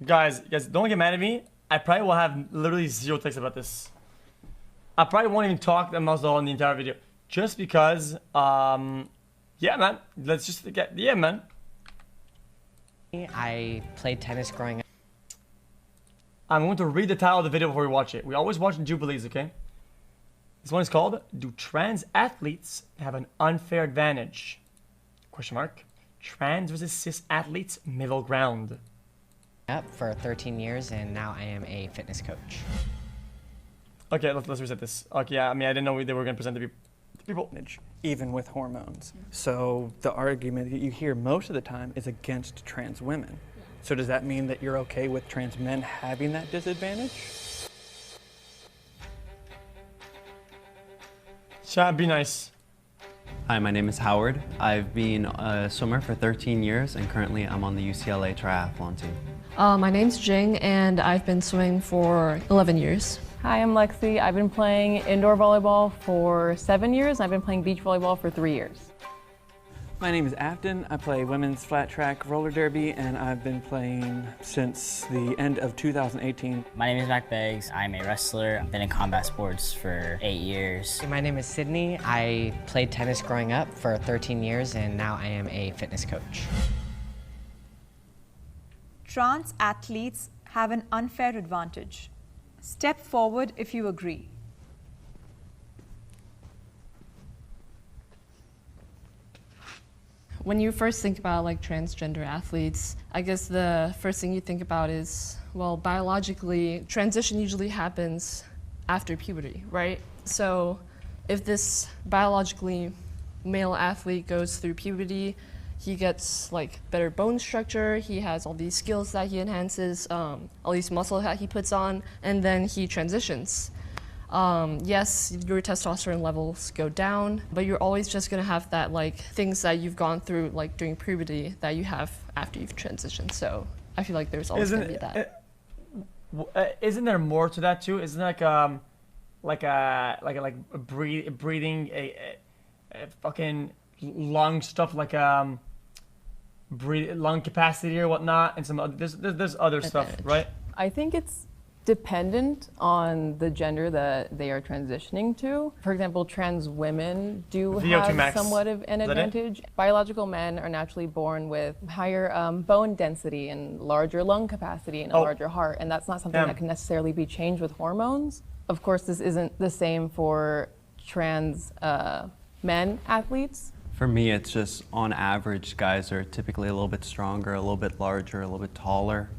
Guys, don't get mad at me. I probably will have literally zero text about this. I probably won't even talk almost all in the entire video. Just because, yeah, man. Let's just get, yeah, man. I played tennis growing up. I'm going to read the title of the video before we watch it. We always watch Jubilees, okay? This one is called, Do Trans Athletes Have an Unfair Advantage? Question mark. Trans versus cis athletes, middle ground. Up for 13 years, and now I am a fitness coach. Okay, let's reset this. Okay, yeah, I mean, I didn't know they were going to present the people. Even with hormones. So the argument that you hear most of the time is against trans women. So does that mean that you're okay with trans men having that disadvantage? Chat, be nice. Hi, my name is Howard. I've been a swimmer for 13 years and currently I'm on the UCLA triathlon team. My name's Jing and I've been swimming for 11 years. Hi, I'm Lexi. I've been playing indoor volleyball for 7 years. I've been playing beach volleyball for 3 years. My name is Afton. I play women's flat track roller derby and I've been playing since the end of 2018. My name is Mac Beggs. I'm a wrestler. I've been in combat sports for 8 years. My name is Sydney. I played tennis growing up for 13 years, and now I am a fitness coach. Trans athletes have an unfair advantage. Step forward if you agree. When you first think about like transgender athletes, I guess the first thing you think about is, well, biologically, transition usually happens after puberty, right? So if this biologically male athlete goes through puberty, he gets like better bone structure, he has all these skills that he enhances, all these muscle that he puts on, and then he transitions. Yes, your testosterone levels go down, but you're always just gonna have that like things that you've gone through like during puberty that you have after you've transitioned. So I feel like there's always gonna be that. Isn't there more to that too? Isn't it breathing a fucking lung stuff like lung capacity or whatnot, and some other, there's other stuff, right? I think it's dependent on the gender that they are transitioning to. For example, trans women do have somewhat of an advantage. Biological men are naturally born with higher bone density and larger lung capacity and a larger heart, and that's not something that can necessarily be changed with hormones. Of course, this isn't the same for trans men athletes. For me, it's just on average, guys are typically a little bit stronger, a little bit larger, a little bit taller.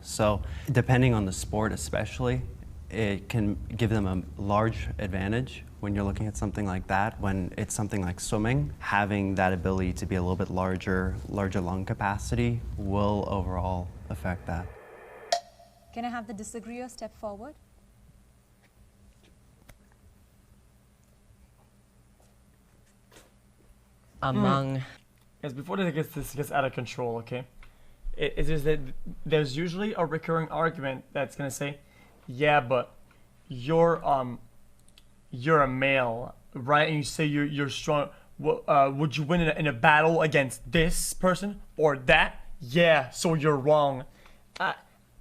So depending on the sport especially, it can give them a large advantage when you're looking at something like that. When it's something like swimming, having that ability to be a little bit larger lung capacity will overall affect that. Can I have the disagreeer step forward? Guys, before this gets out of control, okay? It's just that there's usually a recurring argument that's gonna say, yeah, but you're a male, right? And you say you're strong. Would you win in a battle against this person or that? Yeah, so you're wrong.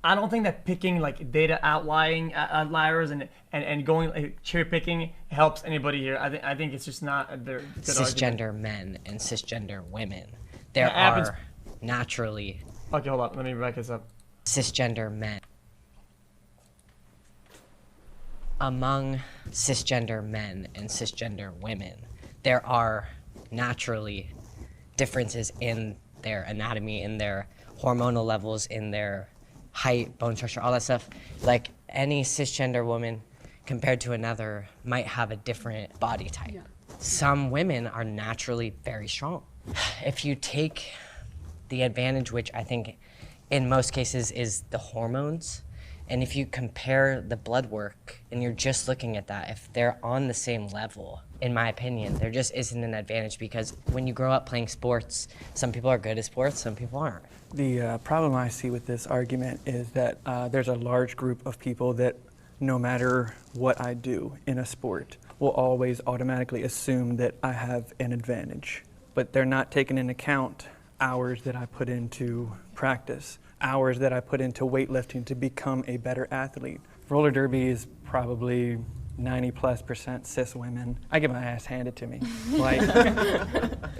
I don't think that picking like data outliers and going like, cherry picking helps anybody here. I think it's just not a good cisgender argument. men and cisgender women. There are naturally. Okay, hold on. Let me back this up. Cisgender men. Among cisgender men and cisgender women, there are naturally differences in their anatomy, in their hormonal levels, in their height, bone structure, all that stuff. Like any cisgender woman compared to another might have a different body type. Yeah. Some women are naturally very strong. If you take the advantage, which I think in most cases is the hormones, and if you compare the blood work and you're just looking at that, if they're on the same level, in my opinion, there just isn't an advantage, because when you grow up playing sports, some people are good at sports, some people aren't. The problem I see with this argument is that there's a large group of people that no matter what I do in a sport will always automatically assume that I have an advantage. But they're not taking into account hours that I put into practice, hours that I put into weightlifting to become a better athlete. Roller derby is probably 90+% cis women. I get my ass handed to me. Like,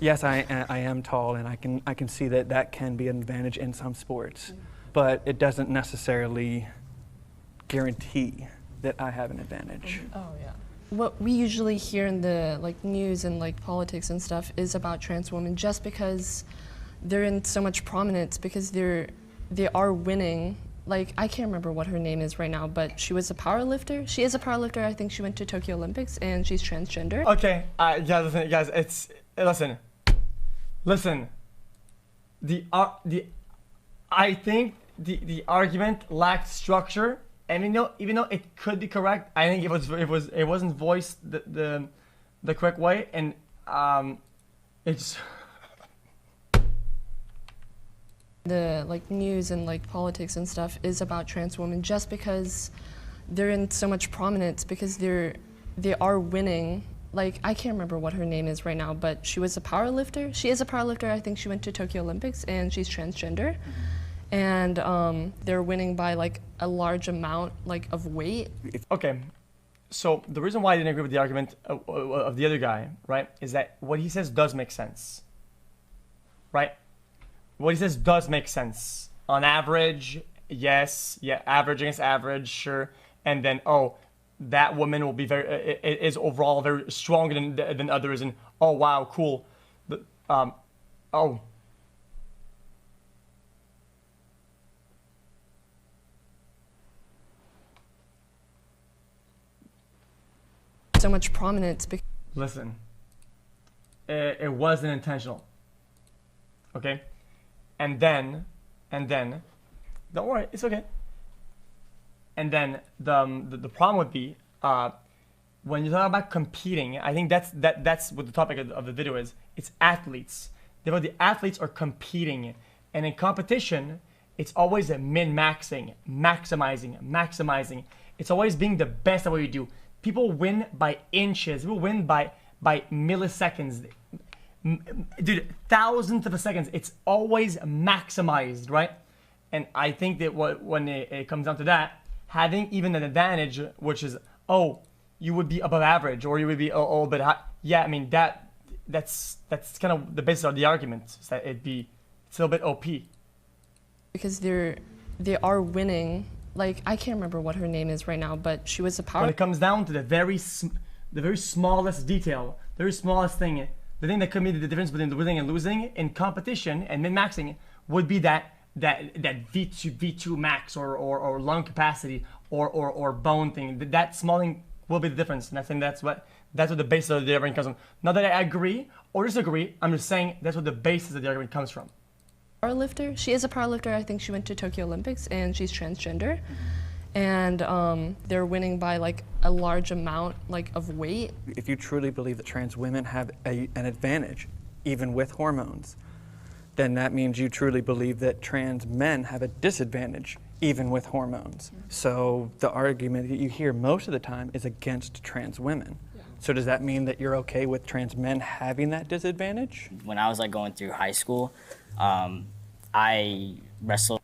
yes, I am tall, and I can see that that can be an advantage in some sports, but it doesn't necessarily guarantee that I have an advantage. Oh yeah. What we usually hear in the news and politics and stuff is about trans women just because they're in so much prominence, because they are winning. I can't remember what her name is right now, but she was a powerlifter. She is a powerlifter. I think she went to Tokyo Olympics, and she's transgender. Okay, guys, listen. I think the argument lacked structure, and even though it could be correct, I think it wasn't voiced the correct way, and it's. The news and politics and stuff is about trans women just because they're in so much prominence, because they are winning. I can't remember what her name is right now, but she was a powerlifter. She is a powerlifter. I think she went to Tokyo Olympics, and she's transgender. And they're winning by a large amount of weight. Okay, so the reason why I didn't agree with the argument of the other guy, right, is that what he says does make sense, right? What he says does make sense. On average, yes, average against average, sure. And then, that woman will be is overall very stronger than others, and oh wow, cool. But so much prominence. Listen, it wasn't intentional. Okay. And then, don't worry, it's okay. And then the problem would be when you talk about competing. I think that's what the topic of the video is. It's athletes. Therefore, the athletes are competing, and in competition, it's always a min-maxing, maximizing. It's always being the best at what you do. People win by inches. People win by milliseconds. Dude, thousandths of a second. It's always maximized, right? And I think that when it comes down to that, having even an advantage, which is, you would be above average, or you would be a little bit high. Yeah, I mean, that's kind of the basis of the argument, is that it's a little bit OP. Because they are winning. I can't remember what her name is right now, but she was a power. When it comes down to the very smallest detail, the very smallest thing, the thing that could be the difference between the winning and losing in competition and min-maxing would be that V2 max or lung capacity or bone thing. That small thing will be the difference, and I think that's what the basis of the argument comes from. Not that I agree or disagree. I'm just saying that's what the basis of the argument comes from. Powerlifter. She is a powerlifter. I think she went to Tokyo Olympics, and she's transgender. And they're winning by a large amount of weight. If you truly believe that trans women have an advantage, even with hormones, then that means you truly believe that trans men have a disadvantage, even with hormones. So the argument that you hear most of the time is against trans women. Yeah. So does that mean that you're okay with trans men having that disadvantage? When I was going through high school, I wrestled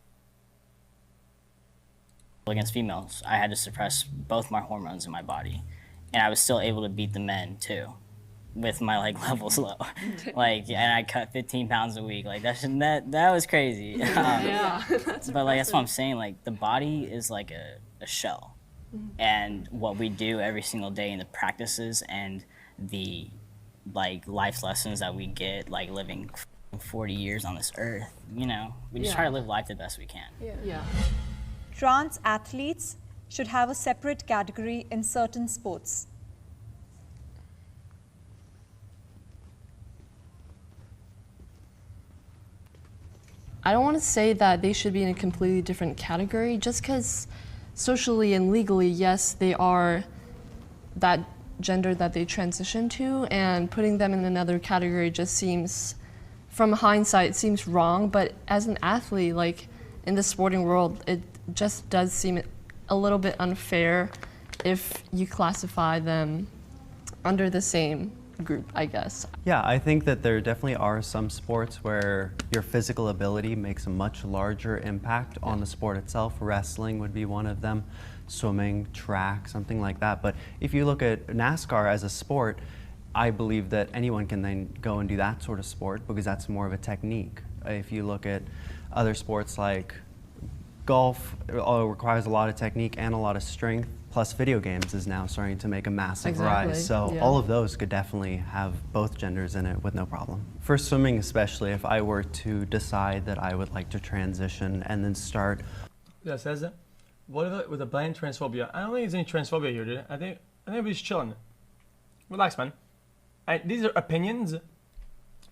against females. I had to suppress both my hormones in my body, and I was still able to beat the men too, with my levels low. And I cut 15 pounds a week. That was crazy. Yeah, but that's what I'm saying. The body is a shell, and what we do every single day in the practices and the life lessons that we get, living 40 years on this earth. We just try to live life the best we can. Yeah. Trans athletes should have a separate category in certain sports. I don't want to say that they should be in a completely different category, just because socially and legally, yes, they are that gender that they transition to, and putting them in another category just seems, from hindsight, seems wrong. But as an athlete, in the sporting world, it just does seem a little bit unfair if you classify them under the same group, I guess. Yeah, I think that there definitely are some sports where your physical ability makes a much larger impact on the sport itself. Wrestling would be one of them, swimming, track, something like that. But if you look at NASCAR as a sport, I believe that anyone can then go and do that sort of sport because that's more of a technique. If you look at other sports like golf, it requires a lot of technique and a lot of strength. Plus video games is now starting to make a massive rise. So all of those could definitely have both genders in it with no problem. For swimming especially, if I were to decide that I would like to transition and then start. That says that. What about with the blind transphobia? I don't think there's any transphobia here, dude. I think everybody's chilling. Relax, man. These are opinions.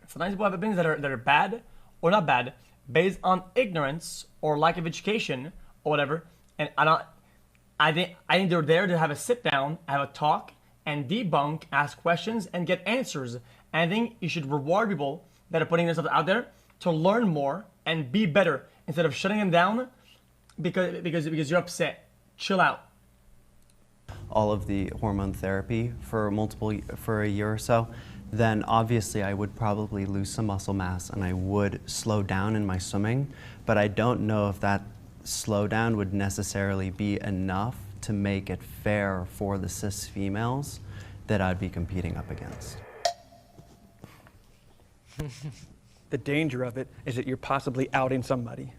Sometimes people have opinions that are bad or not bad based on ignorance or lack of education or whatever. And I think they're there to have a sit down, have a talk, and debunk, ask questions, and get answers. And I think you should reward people that are putting themselves out there to learn more and be better instead of shutting them down because you're upset. Chill out. All of the hormone therapy for a year or so, then obviously I would probably lose some muscle mass and I would slow down in my swimming, but I don't know if that slowdown would necessarily be enough to make it fair for the cis females that I'd be competing up against. The danger of it is that you're possibly outing somebody.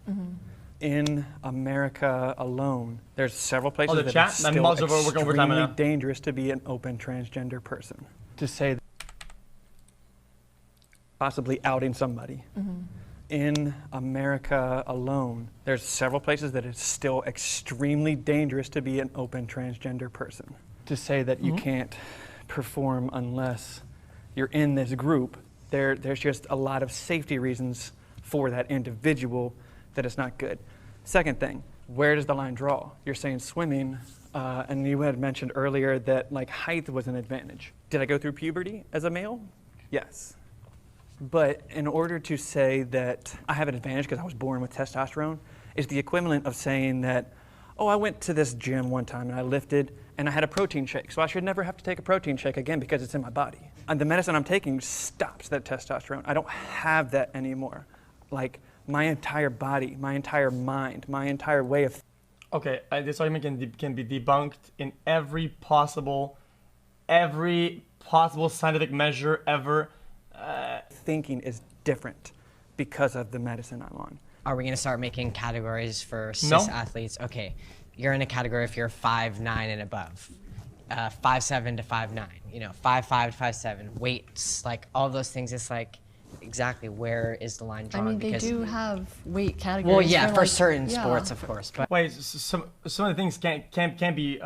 In America alone, there's several places that it's still extremely dangerous to be an open transgender person. To say that possibly outing somebody. In America alone, there's several places that it's still extremely dangerous to be an open transgender person. To say that you can't perform unless you're in this group, there's just a lot of safety reasons for that individual that it's not good. Second thing, where does the line draw? You're saying swimming, and you had mentioned earlier that like height was an advantage. Did I go through puberty as a male? Yes. But in order to say that I have an advantage because I was born with testosterone is the equivalent of saying that, oh, I went to this gym one time and I lifted and I had a protein shake, so I should never have to take a protein shake again because it's in my body. And the medicine I'm taking stops that testosterone. I don't have that anymore. Like my entire body, my entire mind, my entire way of Okay, this argument can be debunked in every possible scientific measure ever. Thinking is different because of the medicine I'm on. Are we going to start making categories for cis athletes? Okay, you're in a category if you're 5'9" and above, 5'7" to 5'9", 5'5" to 5'7", weights, like all those things. It's like exactly where is the line drawn? I mean, they do have weight categories. Well, yeah, for certain sports, of course. But wait, some of the things can't be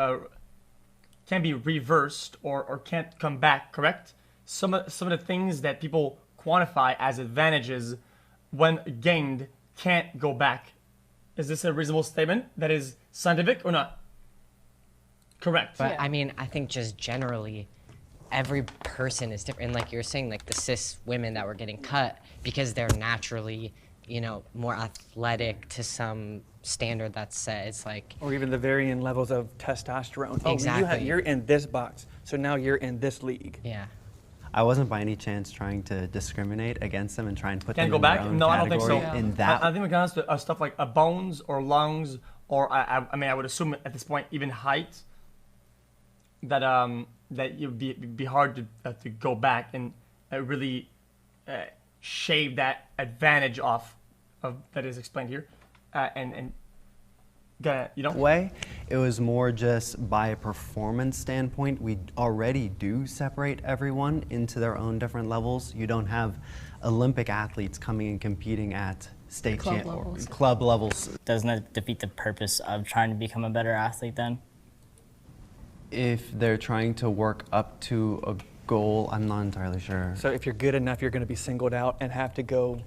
reversed or can't come back, correct? Some of the things that people quantify as advantages when gained can't go back. Is this a reasonable statement that is scientific or not? Correct. But I mean, I think just generally, every person is different. And like you're saying, like the cis women that were getting cut because they're naturally, more athletic to some standard that's set. It's like, or even the varying levels of testosterone. Exactly. Oh, you're in this box, so now you're in this league. Yeah. I wasn't by any chance trying to discriminate against them and try and put them go in back? their own No, I don't think so. category in that. I think we can ask stuff like bones or lungs or I mean I would assume at this point even height that you'd be hard to go back and really shave that advantage off of that is explained here and way. It was more just by a performance standpoint. We already do separate everyone into their own different levels. You don't have Olympic athletes coming and competing at state club levels. Doesn't that defeat the purpose of trying to become a better athlete then? If they're trying to work up to a goal, I'm not entirely sure. So if you're good enough, you're going to be singled out and have to go.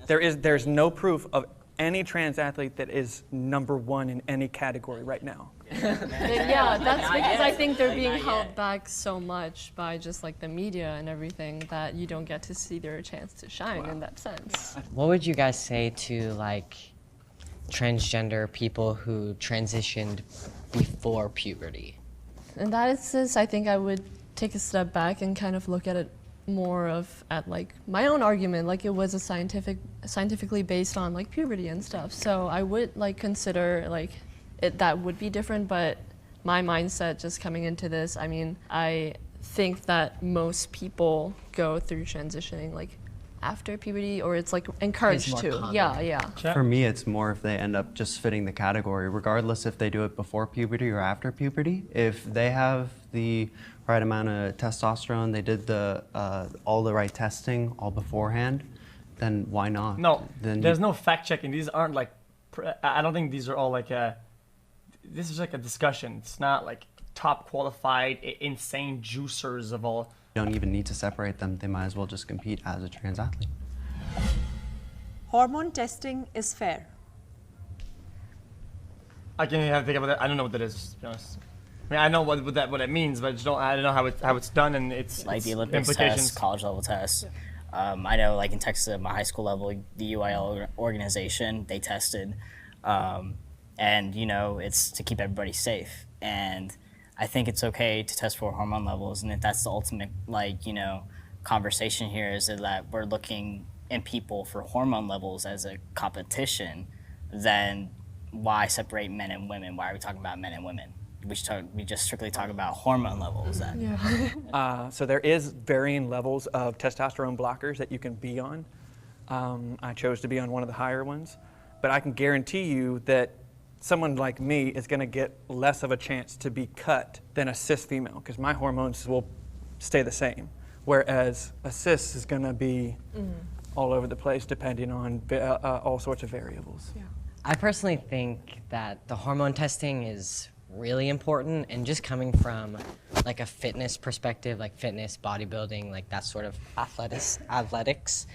There's no proof of any trans athlete that is #1 in any category right now. Yeah, that's because I think they're being held back so much by just like the media and everything that you don't get to see their chance to shine in that sense. What would you guys say to like transgender people who transitioned before puberty? In that instance, I think I would take a step back and kind of look at it more at like my own argument, like it was a scientifically based on like puberty and stuff. So I would like consider like that would be different, but my mindset just coming into this, I mean, I think that most people go through transitioning like after puberty, or it's like encouraged to. Common. Yeah. For me, it's more if they end up just fitting the category, regardless if they do it before puberty or after puberty. If they have the right amount of testosterone, they did all the right testing all beforehand, then why not? No, then there's no fact checking. These aren't like, I don't think these are all like this is like a discussion. It's not like top qualified, insane juicers of all. You don't even need to separate them. They might as well just compete as a trans athlete. Hormone testing is fair. I can't even think about that. I don't know what that is, to be honest. I mean, I know what it means, but I don't know how it's done and its Like the Olympics implications. test, college level tests. I know, like in Texas, at my high school level, the UIL organization, they tested, and you know, it's to keep everybody safe. And I think it's okay to test for hormone levels, and if that's the ultimate, like, you know, conversation here is that we're looking in people for hormone levels as a competition, then why separate men and women? Why are we talking about men and women? We just strictly talk about hormone levels then. Yeah. So there is varying levels of testosterone blockers that you can be on. I chose to be on one of the higher ones, but I can guarantee you that someone like me is going to get less of a chance to be cut than a cis female, because my hormones will stay the same, whereas a cis is going to be all over the place depending on all sorts of variables. Yeah. I personally think that the hormone testing is really important, and just coming from like a fitness perspective, like fitness, bodybuilding, like that sort of athletics.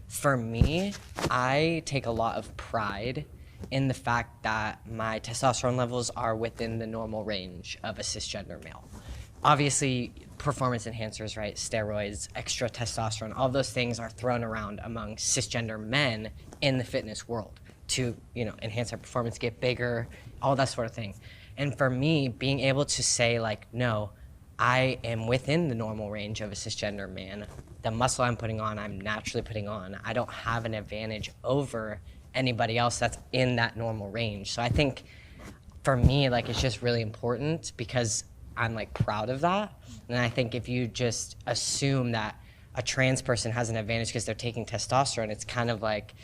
For me, I take a lot of pride in the fact that my testosterone levels are within the normal range of a cisgender male. Obviously, performance enhancers, right, steroids, extra testosterone, all those things are thrown around among cisgender men in the fitness world to, you know, enhance our performance, get bigger, all that sort of thing. And for me, being able to say like, no, I am within the normal range of a cisgender man. The muscle I'm putting on, I'm naturally putting on. I don't have an advantage over anybody else that's in that normal range. So I think for me, like, it's just really important because I'm like proud of that. And I think if you just assume that a trans person has an advantage because they're taking testosterone, it's kind of like,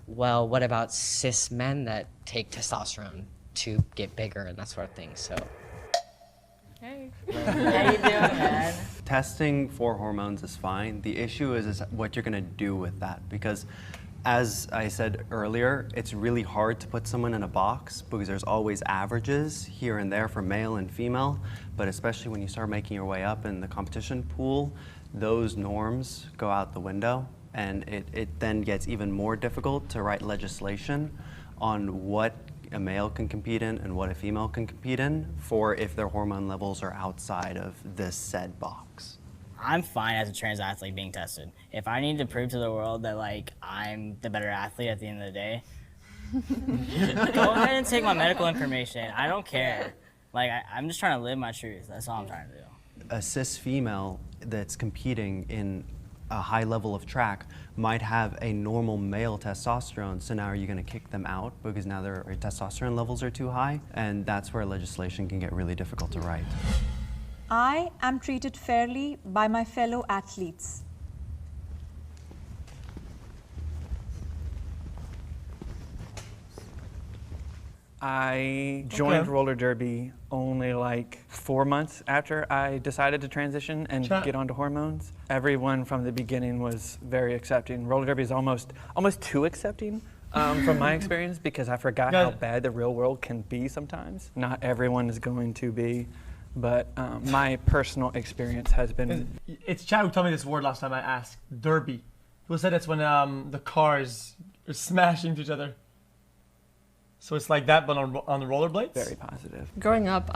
well, what about cis men that take testosterone to get bigger and that sort of thing? So. Hey. How you doing, man? Testing for hormones is fine. The issue is what you're gonna do with that, because as I said earlier, it's really hard to put someone in a box because there's always averages here and there for male and female, but especially when you start making your way up in the competition pool, those norms go out the window, and it then gets even more difficult to write legislation on what a male can compete in and what a female can compete in for if their hormone levels are outside of this said box. I'm fine as a trans athlete being tested. If I need to prove to the world that like I'm the better athlete at the end of the day, go ahead and take my medical information. I don't care. Like I'm just trying to live my truth. That's all I'm trying to do. A cis female that's competing in a high level of track might have a normal male testosterone, so now are you going to kick them out because now their testosterone levels are too high? And that's where legislation can get really difficult to write. I am treated fairly by my fellow athletes. I joined roller derby only like 4 months after I decided to transition and get onto hormones. Everyone from the beginning was very accepting. Roller derby is almost too accepting from my experience, because I forgot how bad the real world can be sometimes. Not everyone is going to be, but my personal experience has been... It's Chad who told me this word last time I asked, derby. Who said it's when the cars are smashing into each other? So it's like that, but on the rollerblades? Very positive. Growing up,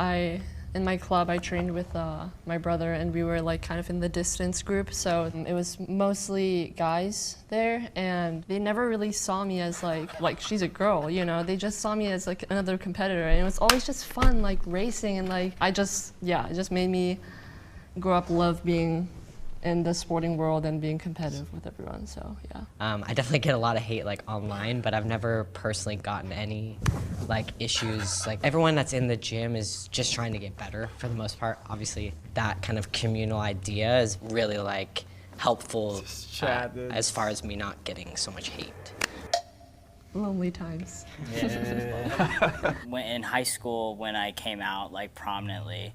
in my club, I trained with my brother, and we were like kind of in the distance group. So it was mostly guys there, and they never really saw me as like she's a girl, you know. They just saw me as like another competitor, and it was always just fun, like racing, and like it just made me grew up, love being in the sporting world and being competitive with everyone, so yeah. I definitely get a lot of hate like online, but I've never personally gotten any like issues. Like everyone that's in the gym is just trying to get better for the most part. Obviously that kind of communal idea is really like helpful as far as me not getting so much hate. Lonely times. When in high school, when I came out like prominently,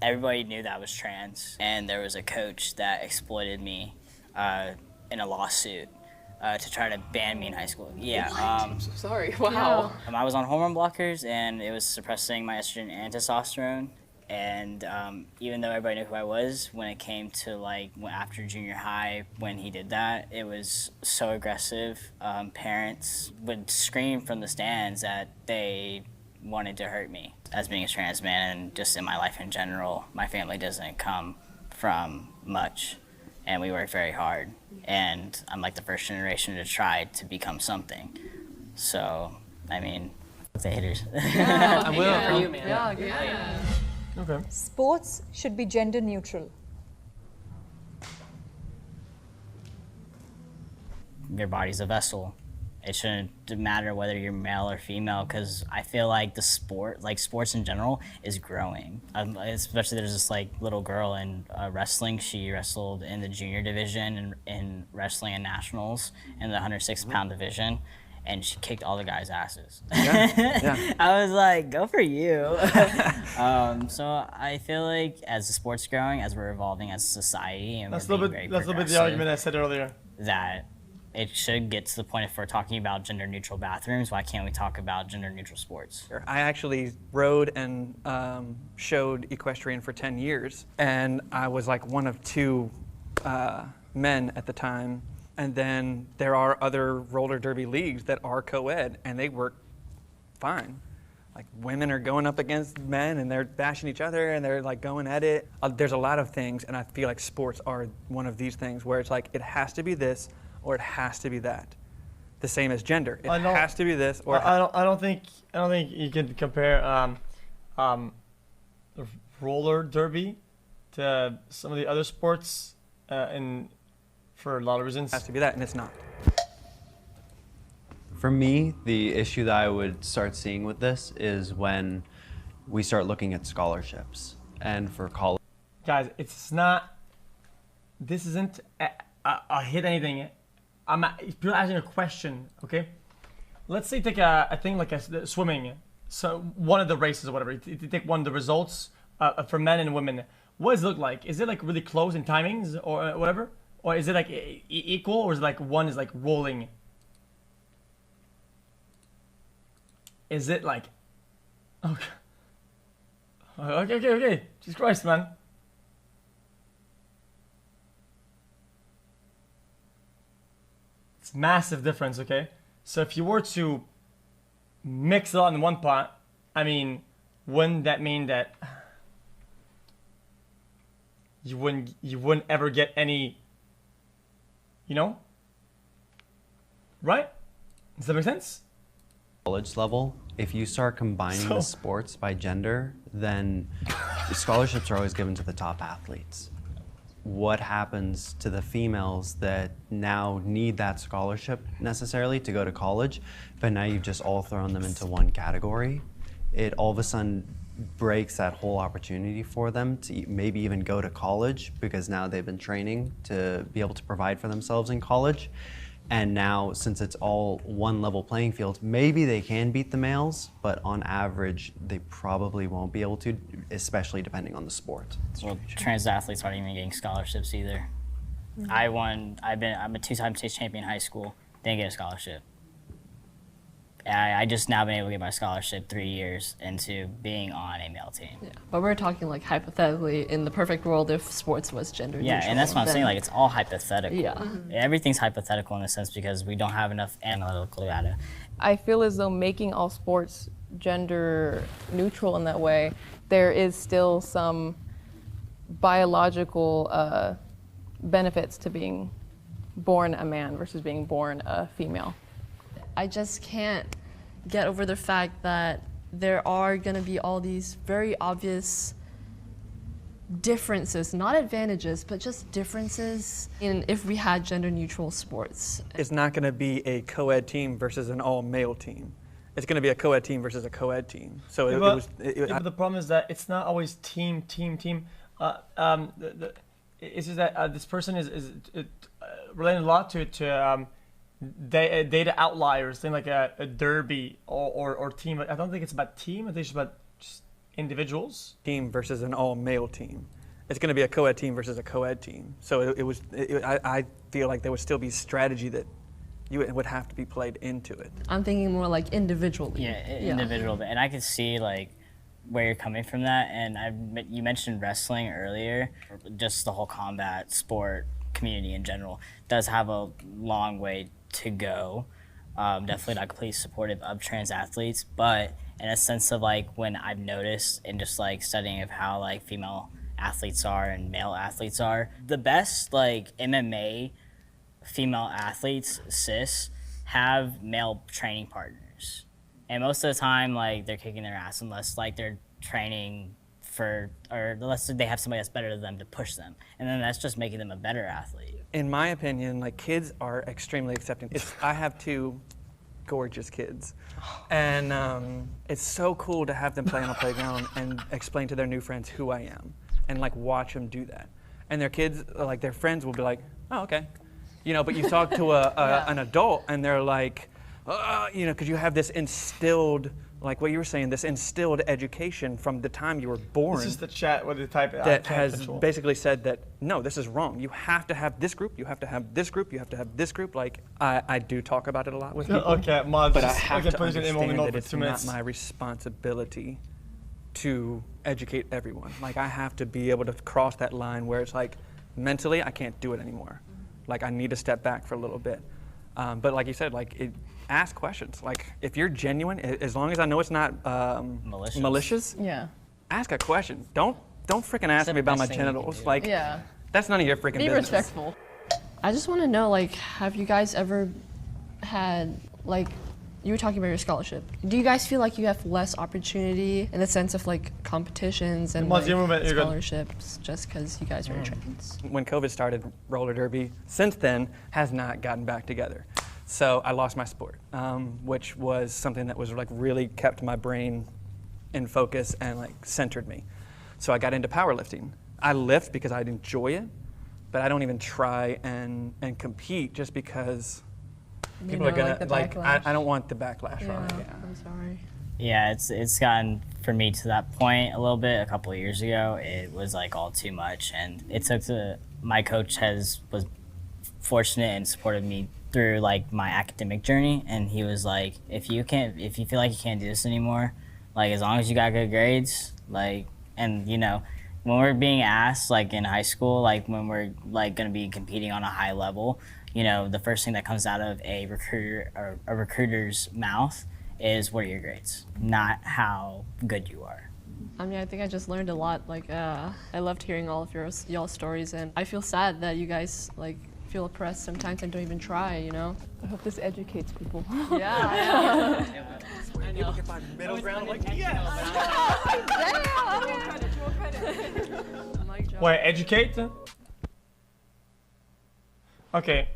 everybody knew that I was trans, and there was a coach that exploited me in a lawsuit to try to ban me in high school. Yeah. I'm so sorry. Wow. I was on hormone blockers, and it was suppressing my estrogen and testosterone. And even though everybody knew who I was, when it came to like after junior high, when he did that, it was so aggressive. Parents would scream from the stands that they wanted to hurt me. As being a trans man and just in my life in general, my family doesn't come from much, and we work very hard. And I'm like the first generation to try to become something. So, I mean, the haters. Yeah, I will. For you, man. Yeah. Okay. Sports should be gender neutral. Your body's a vessel. It shouldn't matter whether you're male or female, because I feel like sports in general is growing. Especially there's this like little girl in wrestling. She wrestled in the junior division and in wrestling and nationals in the 106-pound division, and she kicked all the guys' asses. Yeah. I was like, go for you. So I feel like as the sport's growing, as we're evolving as a society, and That's a we're little being bit. very That's a little bit the argument I said earlier. that it should get to the point if we're talking about gender neutral bathrooms, why can't we talk about gender neutral sports? I actually rode and showed equestrian for 10 years, and I was like one of two men at the time. And then there are other roller derby leagues that are co-ed, and they work fine. Like women are going up against men, and they're bashing each other, and they're like going at it. There's a lot of things, and I feel like sports are one of these things where it's like it has to be this or it has to be that. The same as gender. It has to be this or I don't think you can compare roller derby to some of the other sports for a lot of reasons. it has to be that, and it's not. For me, the issue that I would start seeing with this is when we start looking at scholarships. And for college, Guys, it's not. This isn't a hit anything. You're asking a question, okay? Let's say take a thing like swimming. So one of the races or whatever. You take one of the results for men and women. What does it look like? Is it like really close in timings or whatever? Or is it like equal, or is it like one is like rolling? Is it like, okay. Jesus Christ, man. It's massive difference, okay? So if you were to mix it all in one pot, I mean, wouldn't that mean that you wouldn't ever get any, right? Does that make sense? college level, if you start combining the sports by gender, then scholarships are always given to the top athletes. What happens to the females that now need that scholarship necessarily to go to college, but now you've just all thrown them into one category? It all of a sudden breaks that whole opportunity for them to maybe even go to college, because now they've been training to be able to provide for themselves in college. And now, since it's all one level playing field, maybe they can beat the males, but on average, they probably won't be able to, especially depending on the sport. Well, trans athletes aren't even getting scholarships either. I'm a two-time state champion in high school, didn't get a scholarship. I just now been able to get my scholarship 3 years into being on a male team. Yeah, but we're talking like hypothetically in the perfect world if sports was gender neutral. Yeah, and that's what I'm saying, like it's all hypothetical. Yeah. Everything's hypothetical in a sense because we don't have enough analytical data. I feel as though making all sports gender neutral in that way, there is still some biological benefits to being born a man versus being born a female. I just can't get over the fact that there are going to be all these very obvious differences, not advantages, but just differences in if we had gender-neutral sports. It's not going to be a co-ed team versus an all-male team. It's going to be a co-ed team versus a co-ed team. So but the problem is that it's not always team. It's just that this person is relating a lot to data outliers, thing like a derby or team. I don't think it's about team. I think it's about just individuals. Team versus an all-male team. It's going to be a co-ed team versus a co-ed team. So I feel like there would still be strategy that would have to be played into it. I'm thinking more like individually. Yeah, individual. And I could see like where you're coming from that. And you mentioned wrestling earlier. Just the whole combat sport community in general does have a long way to go. Definitely not completely supportive of trans athletes, but in a sense of like when I've noticed in just like studying of how like female athletes are and male athletes are, the best like MMA female athletes, cis, have male training partners. And most of the time, like, they're kicking their ass unless, like, they're training or unless they have somebody that's better than them to push them. And then that's just making them a better athlete. In my opinion, like, kids are extremely accepting. I have 2 gorgeous kids. And it's so cool to have them play on a playground and explain to their new friends who I am and, like, watch them do that. And their kids, like, their friends will be like, oh, okay. You know, but you talk to an adult and they're like, you know, because you have this instilled, like what you were saying, this instilled education from the time you were born. This is the chat with the type that has basically said that, no, this is wrong. You have to have this group, you have to have this group, you have to have this group. Like, I do talk about it a lot with people. Okay, but I have to understand that it's it's not my responsibility to educate everyone. Like, I have to be able to cross that line where it's like, mentally, I can't do it anymore. Like, I need to step back for a little bit. But like you said, like, ask questions. Like, if you're genuine, as long as I know it's not malicious, yeah, ask a question. Don't freaking ask me about my genitals. Like, that's none of your freaking business. Be respectful. I just want to know, like, have you guys ever had, like, you were talking about your scholarship. Do you guys feel like you have less opportunity in the sense of like competitions and like, scholarships just because you guys are trans? When COVID started, roller derby since then has not gotten back together. So I lost my sport, which was something that was like really kept my brain in focus and like centered me. So I got into powerlifting. I lift because I'd enjoy it, but I don't even try and compete just because people are gonna like I don't want the backlash on it. Yeah. I'm sorry. Yeah, it's gotten for me to that point a little bit. A couple of years ago, it was like all too much, and it took my coach was fortunate and supported me through like my academic journey, and he was like, if you feel like you can't do this anymore, like as long as you got good grades, like, and you know, when we're being asked like in high school, like when we're like gonna be competing on a high level, you know, the first thing that comes out of a recruiter or a recruiter's mouth is, what are your grades? Not how good you are. I mean, I think I just learned a lot. Like, I loved hearing all of y'all stories, and I feel sad that you guys like feel oppressed sometimes and don't even try. You know. I hope this educates people. Yeah. I know. People can find middle ground. Like, yeah. Wait, educate? Okay.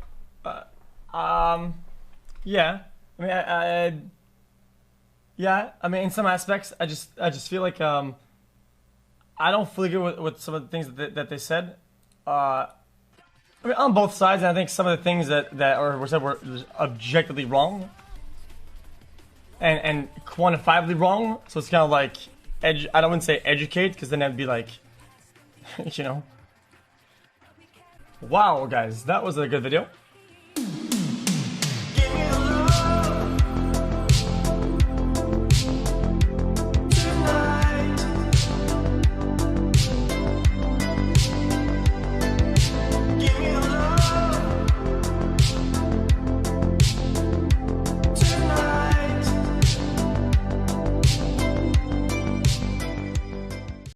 Yeah. I mean, yeah. I mean, in some aspects, I just feel like I don't fully agree with some of the things that they said. I mean, on both sides, and I think some of the things that were said were objectively wrong and quantifiably wrong. So it's kind of like I don't want to say educate, because then that'd be like, you know. Wow, guys, that was a good video.